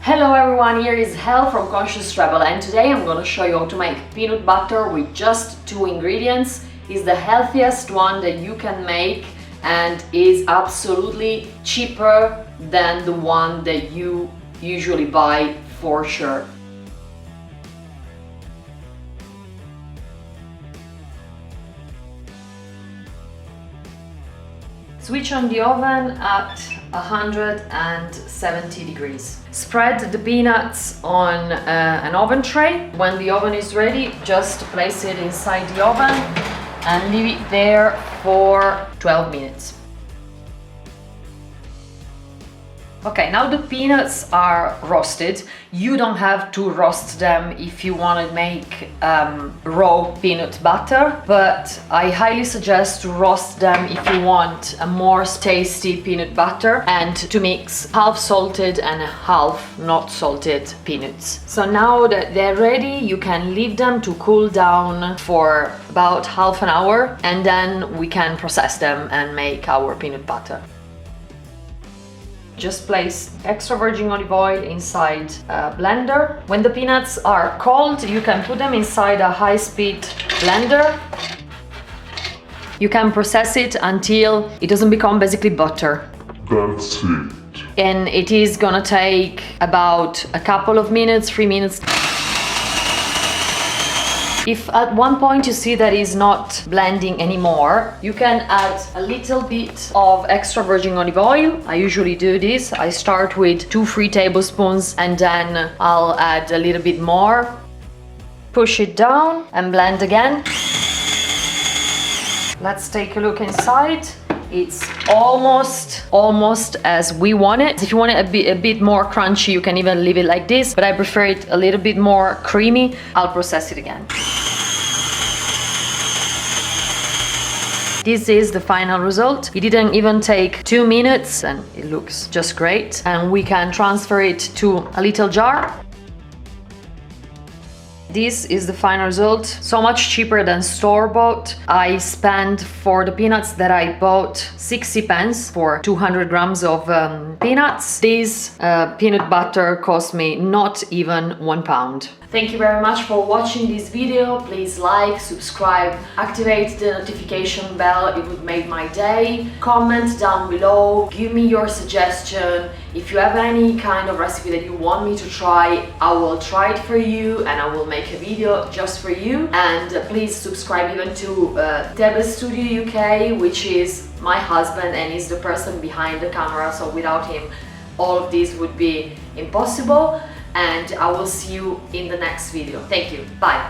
Hello everyone, here is Hel from Conscious Rebhell, and today I'm going to show you how to make peanut butter with just 2 ingredients. It's the healthiest one that you can make and is absolutely cheaper than the one that you usually buy for sure. Switch on the oven at 170 degrees. Spread the peanuts on an oven tray. When the oven is ready, just place it inside the oven and leave it there for 12 minutes. Okay, now the peanuts are roasted. You don't have to roast them if you want to make raw peanut butter, but I highly suggest to roast them if you want a more tasty peanut butter and to mix half salted and half not salted peanuts. So now that they're ready, you can leave them to cool down for about half an hour, and then we can process them and make our peanut butter. Just place extra virgin olive oil inside a blender. When the peanuts are cold, you can put them inside a high-speed blender. You can process it until it doesn't become basically butter. That's it. And it is gonna take about a couple of minutes, 3 minutes. If at one point you see that it's not blending anymore, you can add a little bit of extra virgin olive oil. I usually do this. I start with 2-3 tablespoons and then I'll add a little bit more. Push it down and blend again. Let's take a look inside. It's almost as we want it. If you want it a bit more crunchy, you can even leave it like this, but I prefer it a little bit more creamy. I'll process it again. This is the final result. It didn't even take 2 minutes and it looks just great. And we can transfer it to a little jar. This is the final result. So much cheaper than store-bought. I spent for the peanuts that I bought 60 pence for 200 grams of peanuts. This peanut butter cost me not even £1. Thank you very much for watching this video. Please like, subscribe, activate the notification bell. It would make my day. Comment down below, give me your suggestion. If you have any kind of recipe that you want me to try, I will try it for you and I will make a video just for you. And please subscribe even to tbsp UK, which is my husband and is the person behind the camera. So without him, all of this would be impossible. And I will see you in the next video. Thank you. Bye.